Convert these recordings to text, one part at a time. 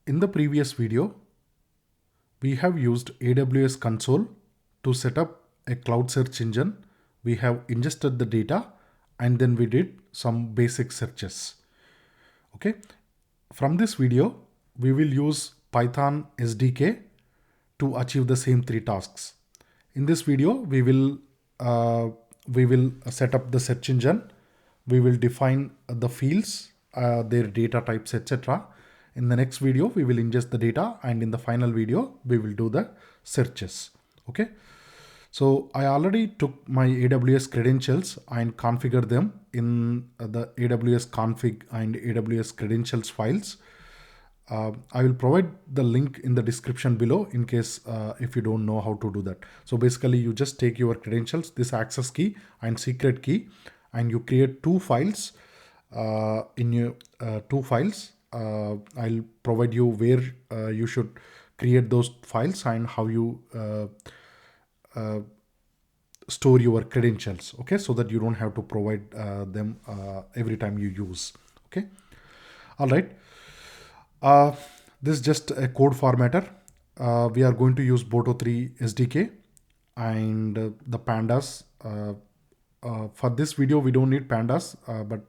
In the previous video, we have used AWS console to set up a cloud search engine. We have ingested the data and then we did some basic searches. Okay. From this video, we will use Python SDK to achieve the same three tasks. In this video, we will set up the search engine. We will define the fields, their data types, etc. In the next video, we will ingest the data, and in the final video, we will do the searches. Okay. So I already took my AWS credentials and configured them in the AWS config and AWS credentials files. I will provide the link in the description below in case if you don't know how to do that. So basically you just take your credentials, this access key and secret key, and you create two files in your two files. I'll provide you where you should create those files and how you store your credentials. Okay, so that you don't have to provide them every time you use. Okay, all right. This is just a code formatter. We are going to use Boto3 SDK and the pandas. For this video, we don't need pandas, but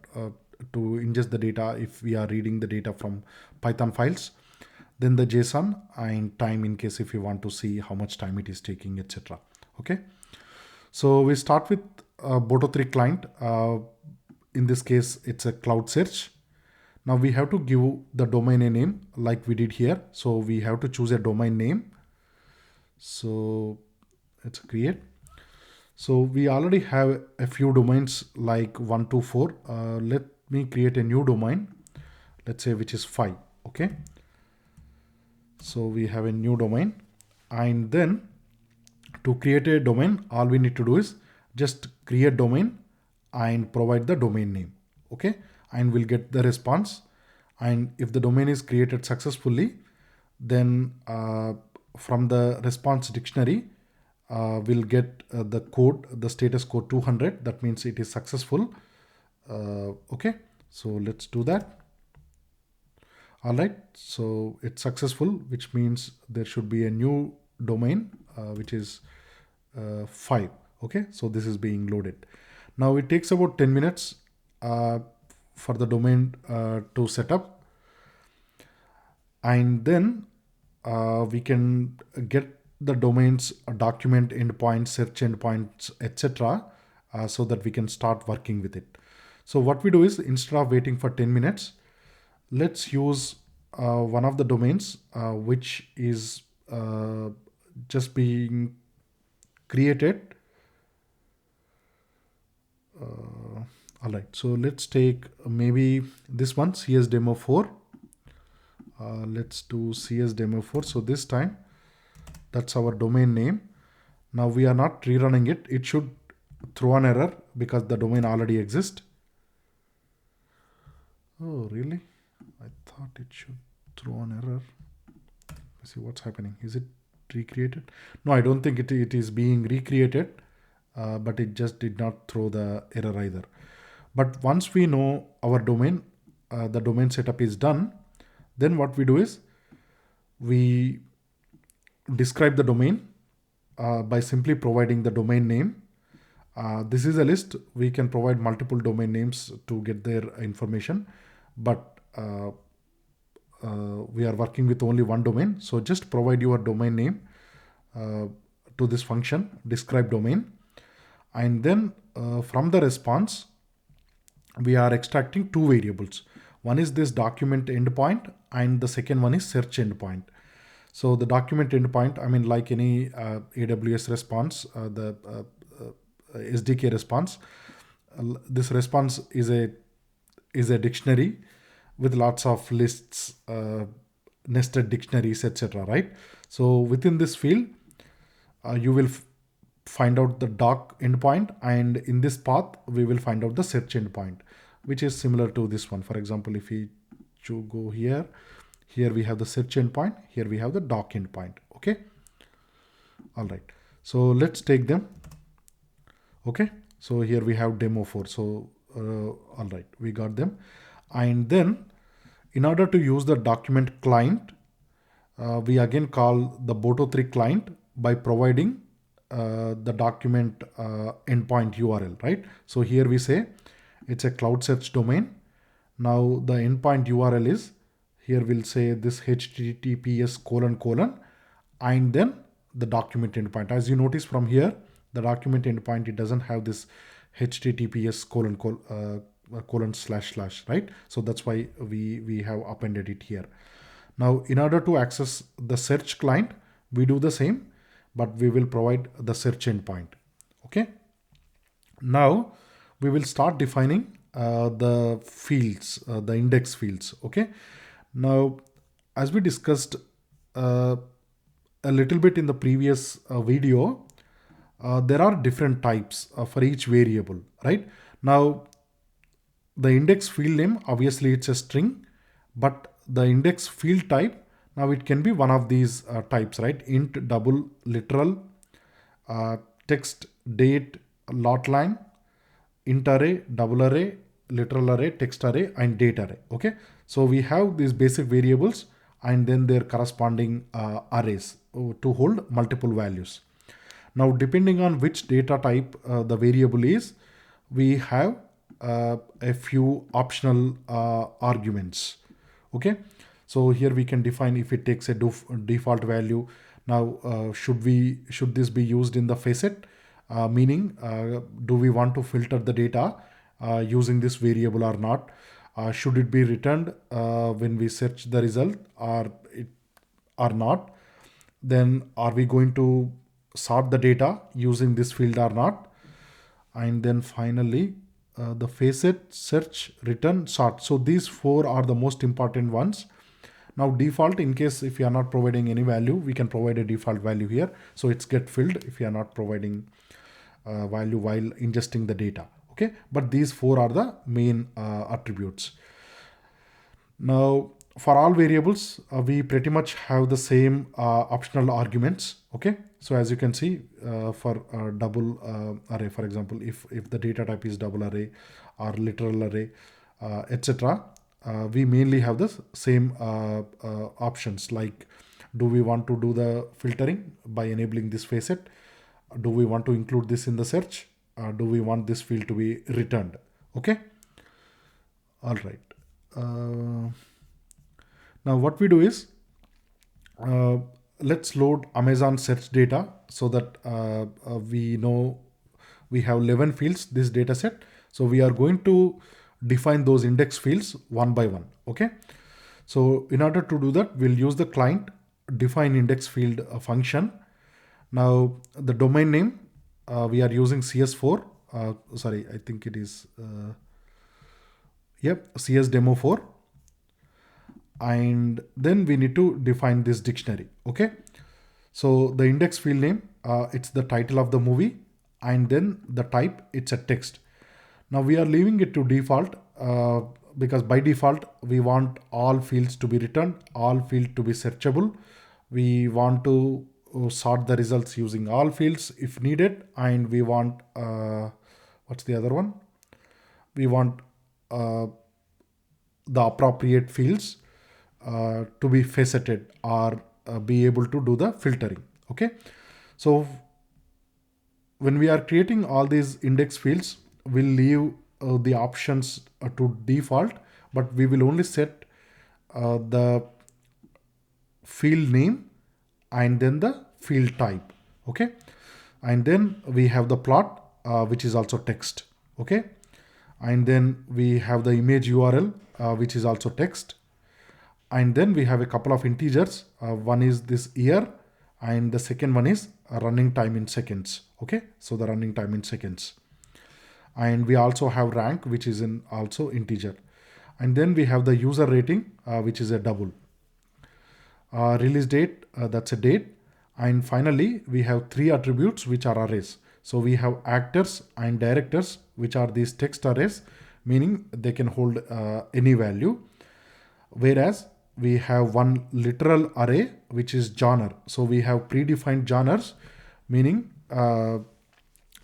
to ingest the data, if we are reading the data from Python files, then the JSON and time in case if you want to see how much time it is taking, etc. Okay. So we start with Boto3 client. In this case, it's a CloudSearch. Now we have to give the domain a name like we did here. So we have to choose a domain name. So let's create. So we already have a few domains like 1, 2, 4. Let me create a new domain. Let's say which is 5. Okay. So we have a new domain, and then to create a domain, all we need to do is just create domain and provide the domain name. Okay. And we'll get the response. And if the domain is created successfully, then from the response dictionary, we'll get the code, the status code 200. That means it is successful. Okay. So let's do that. All right. So it's successful, which means there should be a new domain, which is 5. Okay. So this is being loaded. Now it takes about 10 minutes for the domain to set up, and then we can get the domains document endpoints, search endpoints, etc. So that we can start working with it. So what we do is, instead of waiting for 10 minutes, let's use one of the domains which is just being created. All right, so let's take maybe this one, CS demo 4. Let's do CS demo 4. So this time that's our domain name. Now we are not rerunning it. It should throw an error because the domain already exists. Oh, really? I thought it should throw an error. Let's see what's happening. Is it recreated? No, I don't think it is being recreated, but it just did not throw the error either. But once we know our domain, the domain setup is done, then what we do is we describe the domain by simply providing the domain name. This is a list. We can provide multiple domain names to get their information, but we are working with only one domain. So just provide your domain name to this function, describe domain. And then from the response, we are extracting two variables. One is this document endpoint, and the second one is search endpoint. So the document endpoint, I mean, like any AWS response, the SDK response, this response is a dictionary with lots of lists, nested dictionaries, etc. Right? So within this field, you will find out the doc endpoint, and in this path we will find out the search endpoint, which is similar to this one. For example, if we go here we have the search endpoint, here we have the doc endpoint. Okay. All right. So let's take them. Okay. So here we have demo 4. So all right, we got them. And then in order to use the document client, we again call the Boto3 client by providing the document endpoint URL, right? So here we say it's a CloudSearch domain. Now the endpoint URL is, here we'll say this HTTPS colon colon, and then the document endpoint. As you notice from here, the document endpoint, it doesn't have this HTTPS colon slash slash, right? So that's why we have appended it here. Now, in order to access the search client, we do the same, but we will provide the search endpoint. Okay. Now we will start defining the fields, the index fields. Okay. Now, as we discussed a little bit in the previous video, there are different types for each variable, right? Now, the index field name, obviously it's a string, but the index field type, now it can be one of these types, right? Int, double, literal, text, date, lot line, int array, double array, literal array, text array, and date array. Okay, so we have these basic variables and then their corresponding arrays to hold multiple values. Now, depending on which data type the variable is, we have a few optional arguments. Okay, so here we can define if it takes a default value. Now, should this be used in the facet? Meaning, do we want to filter the data using this variable or not? Should it be returned when we search the result or not? Then are we going to sort the data using this field or not? And then finally, the facet, search, return, sort. So these four are the most important ones. Now default, in case if you are not providing any value, we can provide a default value here. So it's get filled if you are not providing value while ingesting the data. Okay, but these four are the main attributes. Now for all variables, we pretty much have the same optional arguments. Okay, so as you can see, for double array, for example, if the data type is double array or literal array, etc., we mainly have the same options, like do we want to do the filtering by enabling this facet? Do we want to include this in the search? Do we want this field to be returned? Okay. All right. Now what we do is, let's load Amazon search data so that we know we have 11 fields this data set. So we are going to define those index fields one by one. Okay. So in order to do that, we'll use the client define index field function. Now the domain name, we are using CS4. Sorry, I think it is, CS demo 4. And then we need to define this dictionary. Okay. So the index field name, it's the title of the movie, and then the type, it's a text. Now we are leaving it to default because by default we want all fields to be returned, all fields to be searchable. We want to sort the results using all fields if needed, and we want what's the other one? We want the appropriate fields to be faceted or be able to do the filtering. Okay, so when we are creating all these index fields, we'll leave the options to default, but we will only set the field name and then the field type. Okay, and then we have the plot, which is also text. Okay, and then we have the image URL, which is also text. And then we have a couple of integers. One is this year, and the second one is running time in seconds. Okay, so the running time in seconds. And we also have rank, which is in also integer. And then we have the user rating, which is a double. Release date, that's a date. And finally, we have three attributes which are arrays. So we have actors and directors, which are these text arrays, meaning they can hold any value. Whereas we have one literal array, which is genre. So we have predefined genres, meaning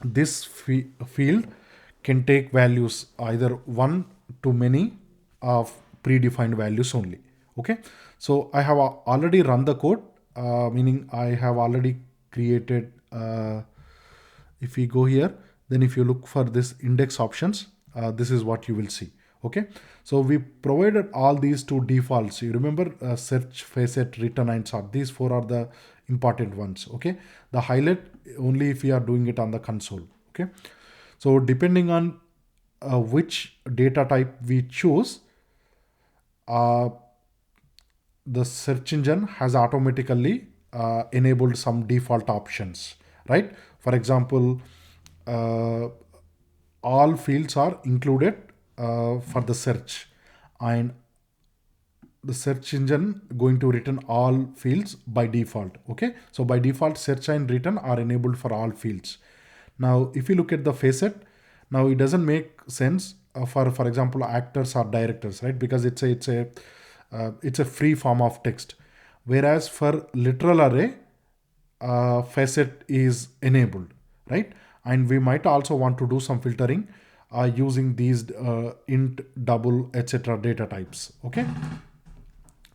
this field can take values either one to many of predefined values only. Okay, So I have already run the code, meaning I have already created, if we go here, then if you look for this index options, this is what you will see. Okay, so we provided all these two defaults. You remember search, facet, return, and sort. These four are the important ones. Okay, the highlight only if we are doing it on the console. Okay, so depending on which data type we choose, uh, the search engine has automatically enabled some default options, right? For example, uh, all fields are included for the search, and the search engine going to return all fields by default. Okay, so by default search and return are enabled for all fields. Now if you look at the facet, now it doesn't make sense for example actors or directors, right? Because it's a free form of text, whereas for literal array, facet is enabled, right? And we might also want to do some filtering using these int, double, etc. data types. Okay,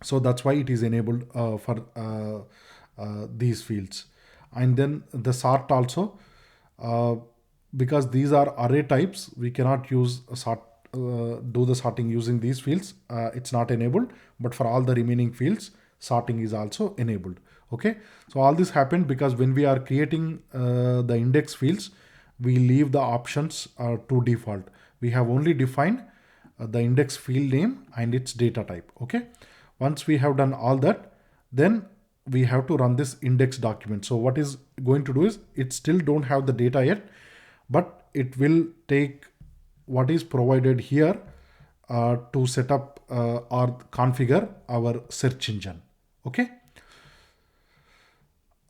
so that's why it is enabled for these fields. And then the sort also, uh, because these are array types, we cannot use a sort, do the sorting using these fields. It's not enabled, but for all the remaining fields sorting is also enabled. Okay, so all this happened because when we are creating the index fields, we leave the options to default. We have only defined the index field name and its data type. Okay, once we have done all that, then we have to run this index document. So what is going to do is, it still don't have the data yet, but it will take what is provided here to set up or configure our search engine. Okay,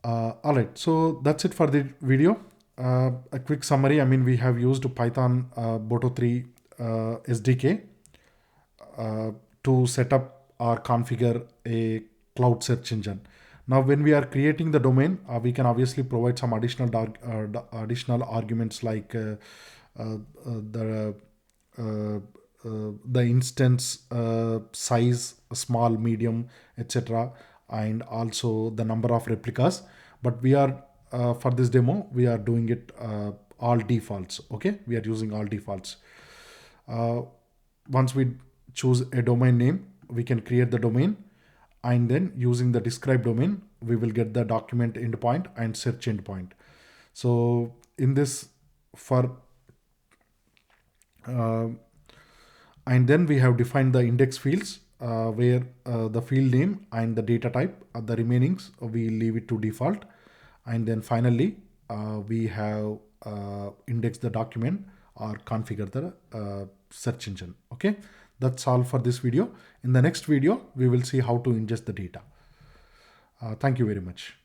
all right, so that's it for the video. A quick summary, I mean, we have used Python Boto 3 SDK to set up or configure a cloud search engine. Now, when we are creating the domain, we can obviously provide some additional arguments like the the instance size, small, medium, etc., and also the number of replicas. But we are for this demo, we are doing it all defaults. Okay, we are using all defaults. Uh, Once we choose a domain name, we can create the domain, and then using the describe domain, we will get the document endpoint and search endpoint. So in this, for uh, and then we have defined the index fields where the field name and the data type, the remainings we leave it to default, and then finally we have indexed the document or configure the search engine. Okay, that's all for this video. In the next video, we will see how to ingest the data. Thank you very much.